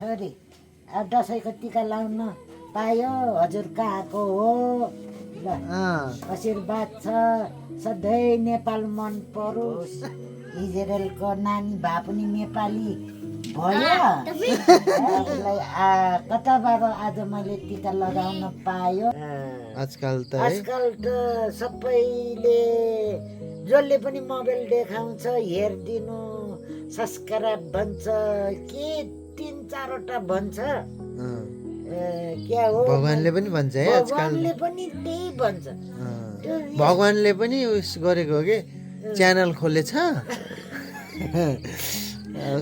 अरे अब दसैँको टिका लाउन पायो हजुर कहाँको हो ल आशीर्वाद छ सधैँ नेपाल मन परोस् इजरायलको नानी भए पनि नेपाली भयो उसलाई कताबाट आज मैले टिका लगाउन पायो आजकल त सबैले जसले पनि मोबाइल देखाउँछ हेरिदिनु सब्सक्राइब भन्छ के 3-4वटा भन्छ क्या हो भगवानले पनि भन्छ है आजकल भगवानले पनि त्यही भन्छ भगवानले पनि उस गरेको हो कि च्यानल खोलेछ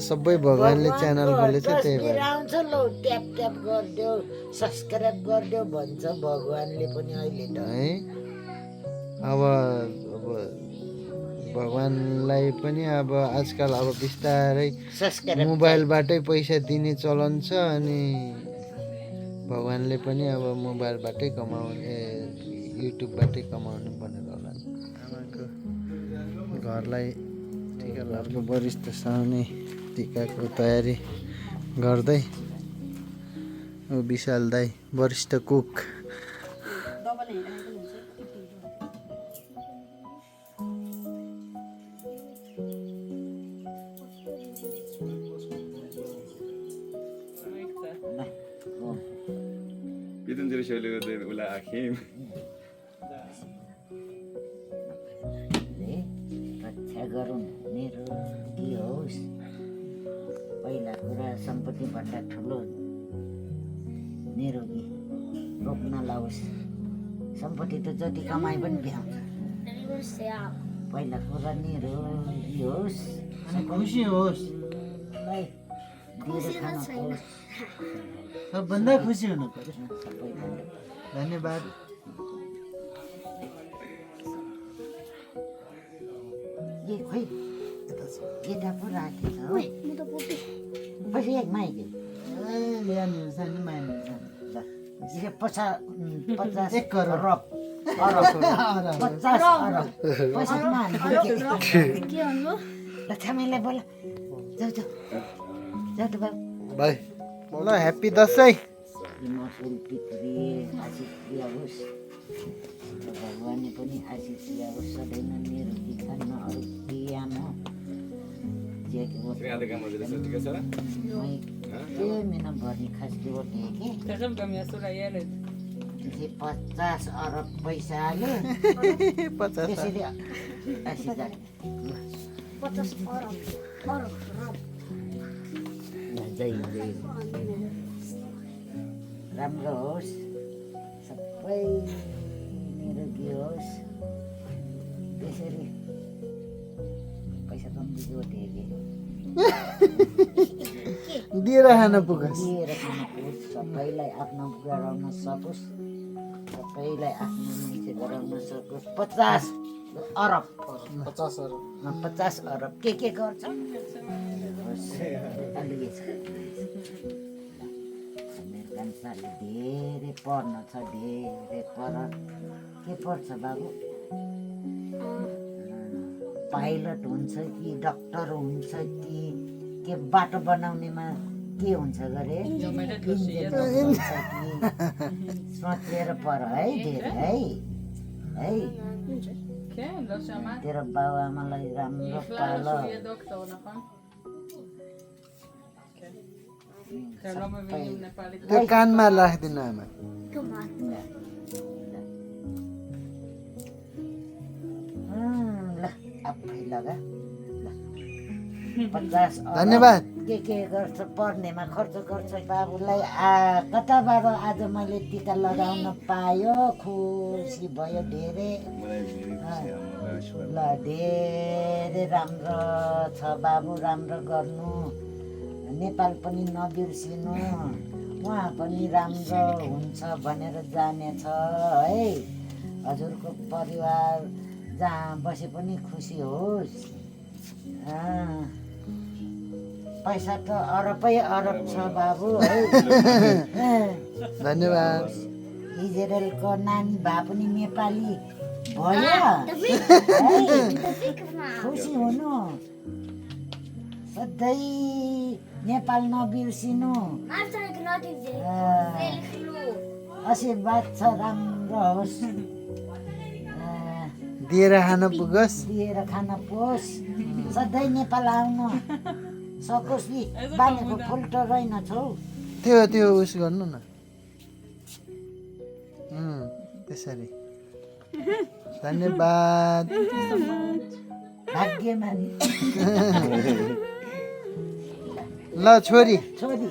सबै भगवानले च्यानल खोलेछ त्यही भएर आउँछ लौ ट्याप ट्याप गरिदेऊ सब्सक्राइब गरिदेऊ भन्छ भगवानले पनि अहिले त है अब भगवानलाई पनि अब आजकल अब बिस्तारै मोबाइलबाटै पैसा दिने चलन छ अनि भगवानले पनि अब मोबाइलबाटै कमाउने युट्युबबाटै कमाउने भनेर होला आमाको घरलाई टिका घरको वरिष्ठ साउने टिकाको तयारी गर्दै विशाल दाई वरिष्ठ cook Bieden jullie de ula achim. रक्षा गरौँ मेरो के होस् पहिला कुरा सम्पत्तिभन्दा ठुलो निरोगी रोग नलाओस् सम्पत्ति त जति कमाए पनि भ्याउँछ पहिला कुरा निरोगी होस् खुसी होस् दिएर खान पाओस् सबभन्दा खुसी हुनु पर्यो सबैभन्दा धन्यवाद ये खोइ केटा पो राखेछ हो पैसा एक माइक्यो ल 50 1 करोड अरब 50 अरब पैसा के ल छामेलाई बोला जाऊ जाऊ जाऊ त बाई ल ह्याप्पी दसैँ मसुल पितृ आशिष दियोस् भगवानले पनि आशिष दियोस् सधैँ निरोगी खान अरू बिहामा Ada kamu jadi sedikit salah? त्यो महिना भर्ने खास त्यो कि त्यसै 50 अरब पैसा हाल्यो 50 त्यसरी आशिष 50 अरब जय जय राम्रो होस् सबै निरोगी होस् त्यसरी पैसा कम्ती जोटे दिएर खान पुगोस् दिएर खान पुगोस् सबैलाई आफ्नो गराउन सकोस् सबैलाई आफ्नो मान्छे गराउन सकोस् 50 अरब 50 अरब के गर्छ अमेरिकन साले धेरै पढ्न छ धेरै पर के पढ्छ बाबु पाइलट हुन्छ कि डक्टर हुन्छ कि के बाटो बनाउनेमा के हुन्छ गरे इन्जिनियर हुन्छ कि सोचेर पर है धेरै है तेरो बाबु आमालाई राम्रो पाल त्यो कानमा राखिदिनु आमा ल आफै लगा 50 धन्यवाद के गर्छ पढ्नेमा खर्च गर्छ बाबुलाई कताबाट आज मैले टिका लगाउन पायो खुसी भयो धेरै ल धेरै राम्रो छ बाबु राम्रो गर्नु नेपाल पनि नबिर्सिनु उहाँ पनि राम्रो हुन्छ भनेर जानेछ है हजुरको परिवार जहाँ बसे पनि खुसी होस् पैसा त अरबै अरब छ बाबु है धन्यवाद इजरायलको नानी भए पनि नेपाली भयो खुसी हुनु सधैँ नेपाल नबिर्सिनु Hashtag nothing. आशीर्वाद छ राम्रो होस् दिएर खान पुगोस्। दिएर खान पोस् सधैँ नेपाल आउनु सकोस् नि बानेको फुल्टो रहेन छौ त्यो उस गर्नु न त्यसरी धन्यवाद भाग्यमानी ल छोरी छोरी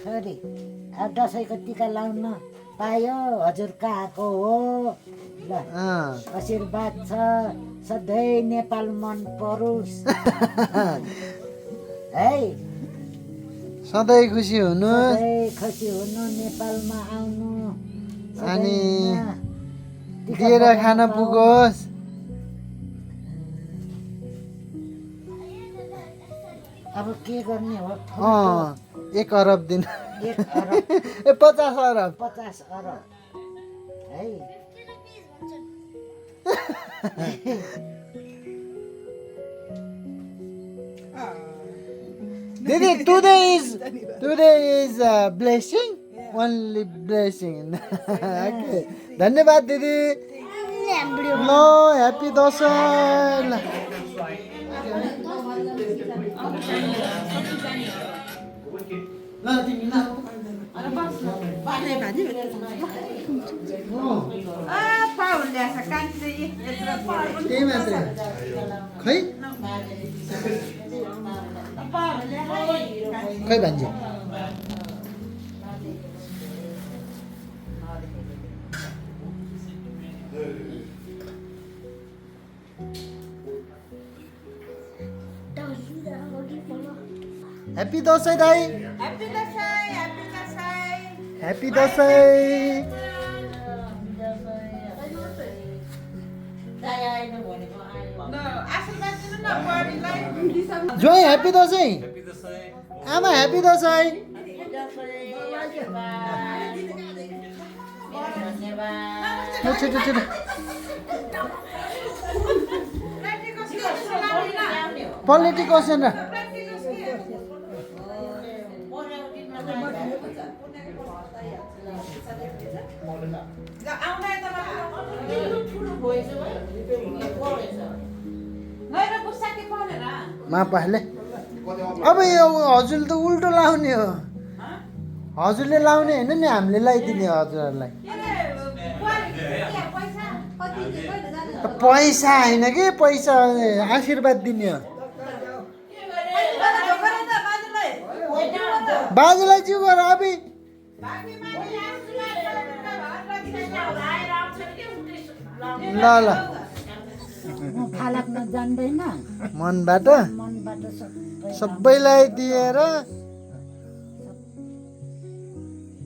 छोरी अब दसैँको टिका लाउन पायो हजुर कहाँको हो ल आशीर्वाद छ सधैँ नेपाल मन परोस् है सधैँ खुसी हुनु सधैँ खुसी हुनु नेपालमा आउनु अनि टिका दिएर बजाउन खान पाऊ। पुगोस्। अब के गर्ने हो 1 अरब दिन 1 अरब 50 अरब 50 अरब है Didi, today is blessing, only blessing. Okay. धन्यवाद दिदी। ल ह्याप्पी दसैँ। ल त्यही मात्रै खै खै भान्जी ह्याप्पी दसैँ दाइ ह्याप्पी दसैँ जोइ ह्याप्पी दसैँ आमा ह्याप्पी दसैँ छिटो छिटो पलेटी कसेन मा पहले अब यो हजुरले त उल्टो लाउने हो हजुरले लाउने होइन नि हामीले लगाइदिने हो हजुरहरूलाई पैसा होइन कि पैसा आशीर्वाद दिने हो बाजेलाई चाहिँ गर अबि ल ल फालाक्न जान्दैन मनबाट मनबाट सबै सबैलाई दिएर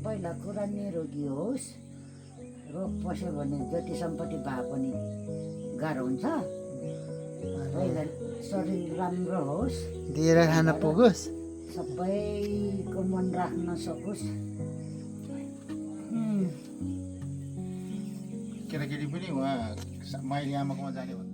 पहिला कुरा निरोगी होस् रोग पस्यो भने जति सम्पत्ति भए पनि गाह्रो हुन्छ पहिला शरीर राम्रो होस् दिएर खान पुगोस् सबैको मन राख्न सकोस् केटाकेटी पनि उहाँ माइली आमाकोमा जाने भन्नु